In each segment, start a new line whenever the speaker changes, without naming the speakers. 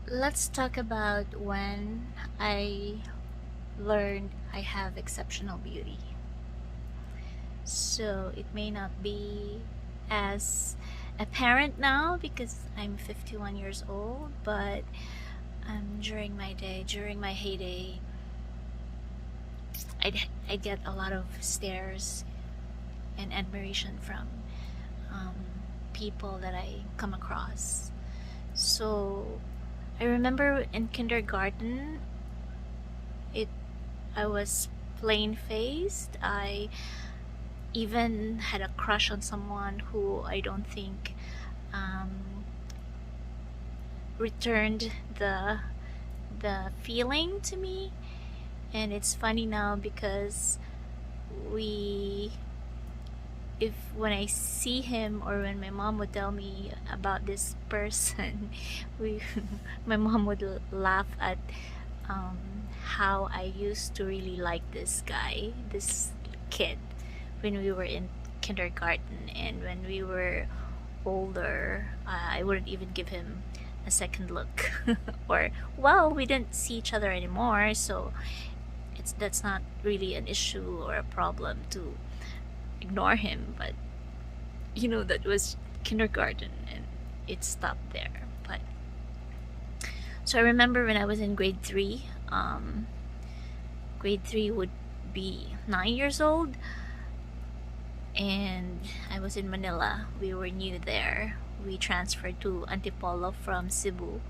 Let's talk about when I learned I have exceptional beauty. So it may not be as apparent now because I'm 51 years old, but during my day, during my heyday, I'd get a lot of stares and admiration from um, people that I come across. So I remember in kindergarten, it I was plain faced. I even had a crush on someone who I don't think um, returned the feeling to me. And it's funny now because we if when I see him or when my mom would tell me about this person, we my mom would laugh at um, how I used to really like this guy, this kid, when we were in kindergarten, and when we were older, I wouldn't even give him a second look. Or, well, we didn't see each other anymore, so that's not really an issue or a problem to ignore him. But that was kindergarten, and it stopped there. But so I remember when I was in grade three. Grade three would be 9 years old, and I was in Manila. We were new there. We transferred to Antipolo from Cebu,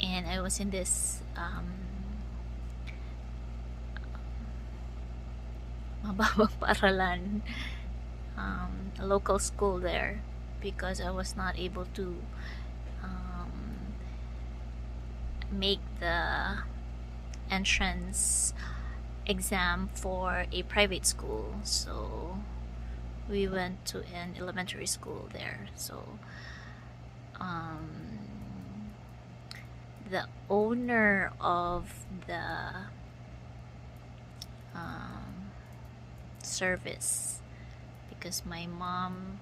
and I was in this mababang paaralan, a local school there, because I was not able to um, make the entrance exam for a private school. So we went to an elementary school there. So um, the owner of the um, service, because my mom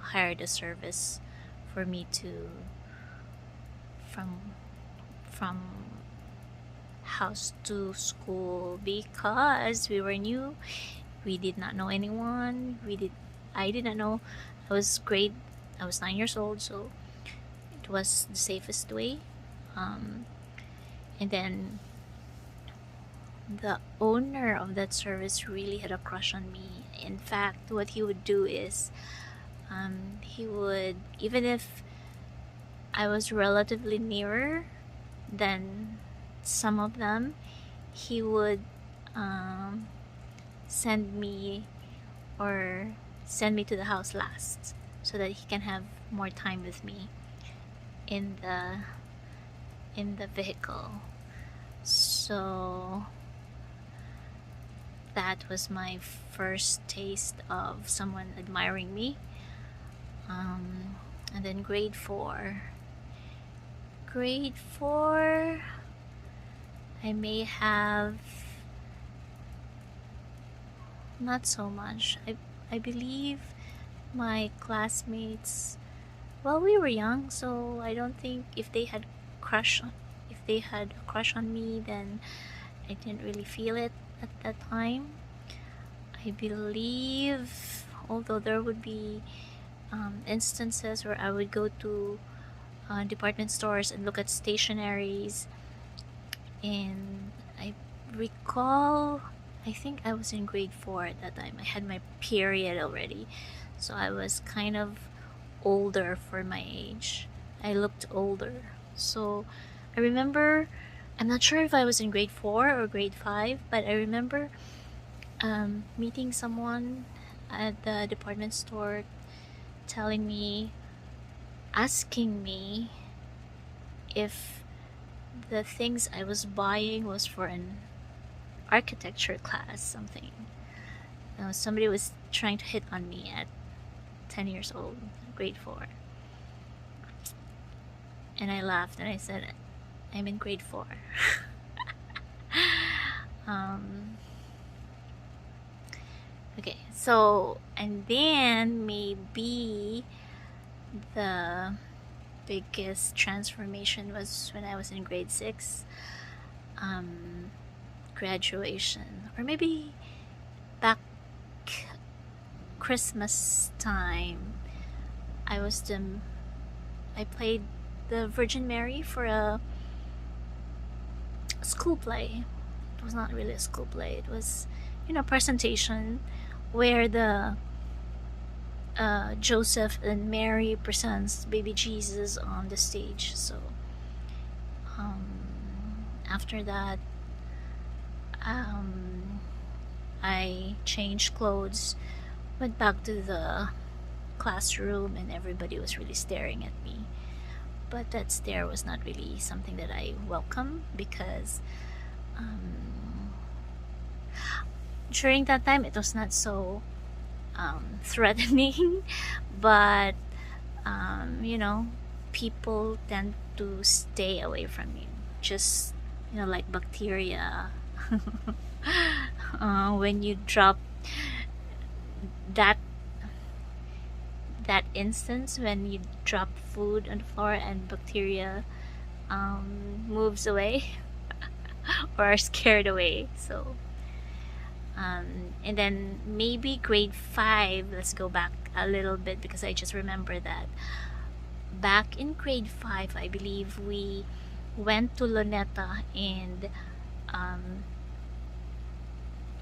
hired a service for me to from from house to school, because we were new. We did not know anyone. I did not know. I was 9 years old, so it was the safest way. um, and then the owner of that service really had a crush on me. In fact, what he would do is, he would, even if I was relatively nearer than some of them, he would um, send me or send me to the house last so that he can have more time with me in the vehicle. So that was my first taste of someone admiring me. And then grade four, I may have not so much. I believe my classmates, well, we were young, so I don't think if they had a crush on me, then I didn't really feel it at that time. I believe, although there would be instances where I would go to department stores and look at stationaries, and I recall, I think I was in grade four at that time. I had my period already, so I was kind of older for my age. I looked older. So I remember, I'm not sure if I was in grade four or grade five, but I remember meeting someone at the department store telling me, asking me if the things I was buying was for an architecture class, something. Somebody was trying to hit on me at 10 years old, grade 4. And I laughed and I said, I'm in grade 4. um, okay, so, and then maybe the biggest transformation was when I was in grade 6. Um, Graduation, or maybe back Christmas time. I was the I played the Virgin Mary for a school play. It was not really a school play. It was, presentation where the Joseph and Mary presents baby Jesus on the stage. So um, after that, I changed clothes, went back to the classroom, and everybody was really staring at me. But that stare was not really something that I welcome, because during that time it was not so threatening, but people tend to stay away from you, just like bacteria. When you drop that that instance, when you drop food on the floor and bacteria moves away or are scared away. So and then maybe grade 5, let's go back a little bit, because I just remember that back in grade 5, I believe we went to Luneta, and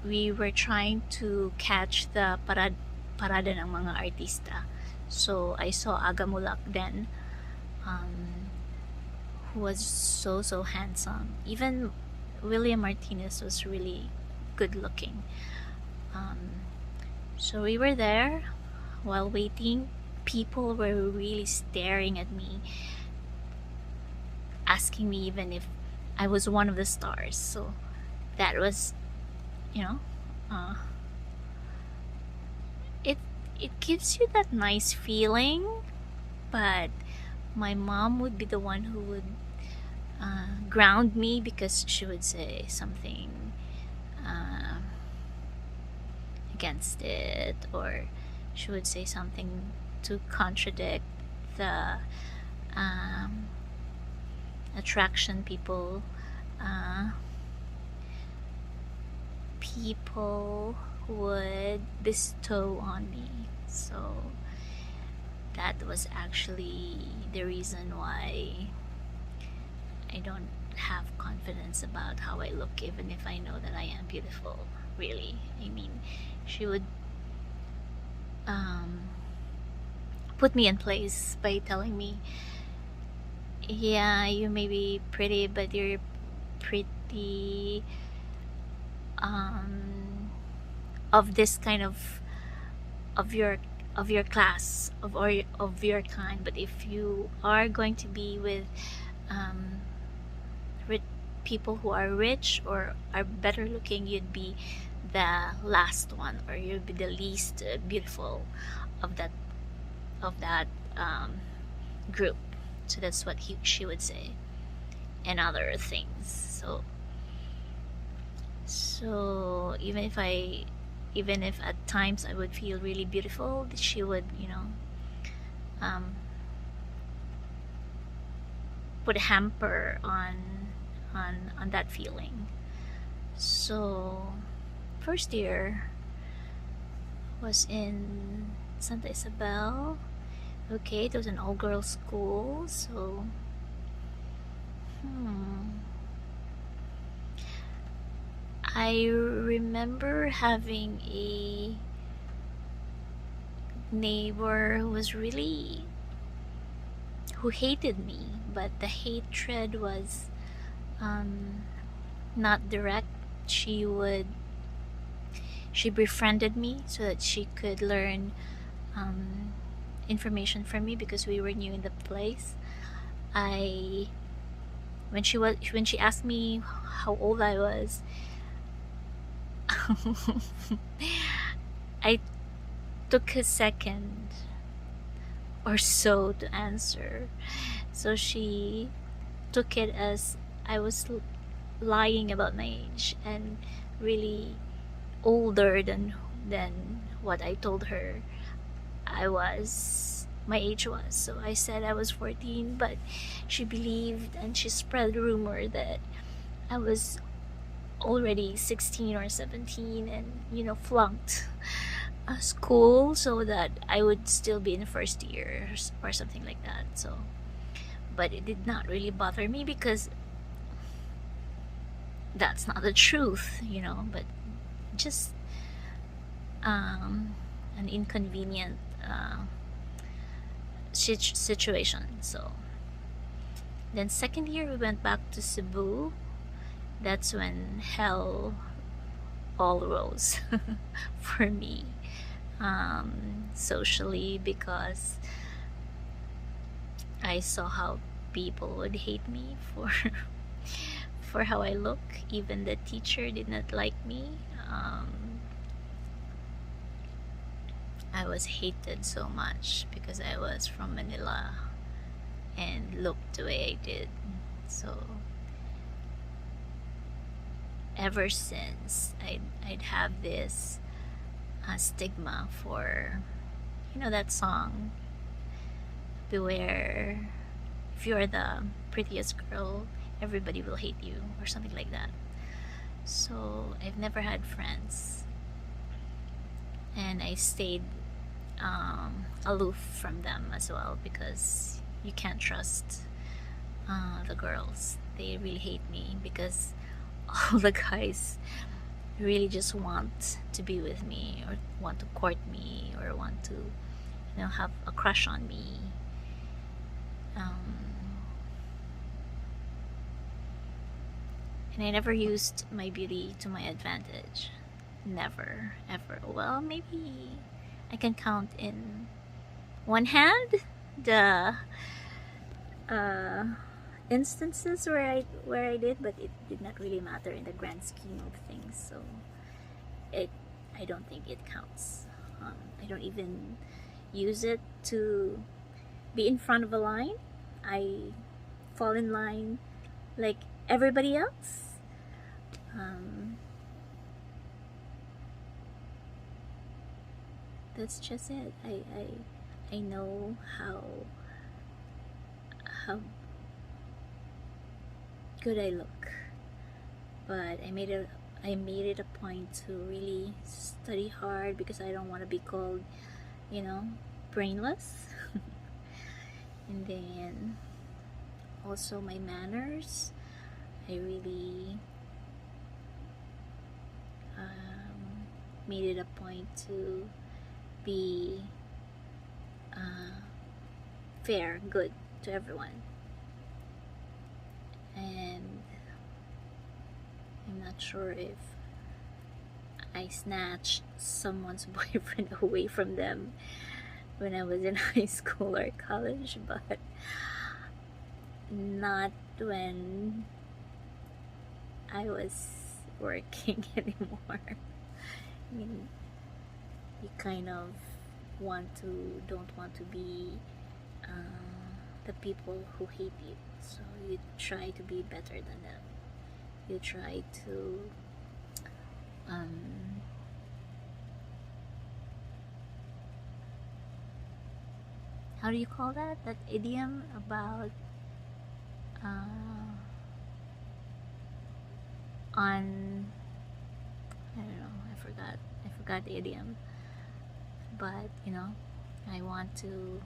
we were trying to catch the parada ng mga artista. So I saw Agamulak then, who was so handsome. Even William Martinez was really good looking. So we were there. While waiting, people were really staring at me, asking me even if I was one of the stars. So that was, it gives you that nice feeling. But my mom would be the one who would ground me, because she would say something against it, or she would say something to contradict the attraction people would bestow on me. So that was actually the reason why I don't have confidence about how I look, even if I know that I am beautiful. Really, I mean, she would put me in place by telling me, yeah, you may be pretty, but you're pretty of this kind of your class, of your kind. But if you are going to be with people who are rich or are better looking, you'd be the last one, or you'd be the least beautiful of that group. So that's what she would say, and other things. So even if at times I would feel really beautiful, she would put a hamper on that feeling. So first year was in Santa Isabel. Okay, it was an all-girls school. So I remember having a neighbor who hated me, but the hatred was not direct. She befriended me so that she could learn information from me, because we were new in the place. When she asked me how old I was, I took a second or so to answer. So she took it as I was lying about my age, and really older than what I told her I was. my age was. So I said I was 14, but she believed and she spread rumor that I was already 16 or 17 and, flunked school so that I would still be in the first year or something like that. So, but it did not really bother me because that's not the truth, but just an inconvenient situation. So then second year we went back to Cebu. That's when hell all rose for me, socially, because I saw how people would hate me for for how I look. Even the teacher did not like me. I was hated so much because I was from Manila and looked the way I did. So ever since, I'd have this stigma for, that song, Beware, if you're the prettiest girl, everybody will hate you, or something like that. So I've never had friends, and I stayed aloof from them as well, because you can't trust the girls. They really hate me because all the guys really just want to be with me, or want to court me, or want to have a crush on me. And I never used my beauty to my advantage. Never, ever. Well, maybe I can count in one hand the instances where I did, but it did not really matter in the grand scheme of things. So I don't think it counts. I don't even use it to be in front of a line. I fall in line like everybody else. That's just it. I know how good I look, but I made it a point to really study hard because I don't want to be called, brainless. And then also my manners, I really made it a point to be fair, good to everyone. And I'm not sure if I snatched someone's boyfriend away from them when I was in high school or college, but not when I was working anymore. I mean, you kind of don't want to be the people who hate you, so you try to be better than them. You try to how do you call that idiom about on, I don't know, I forgot the idiom, but I want to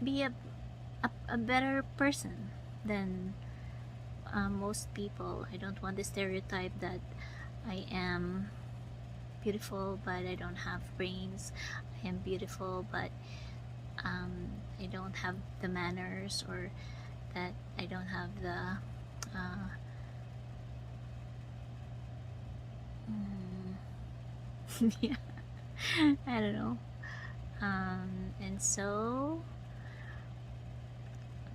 be a better person than most people. I don't want the stereotype that I am beautiful but I don't have brains. I am beautiful but I don't have the manners, or that I don't have the yeah, I don't know. And so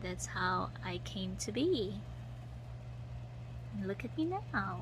that's how I came to be. And look at me now.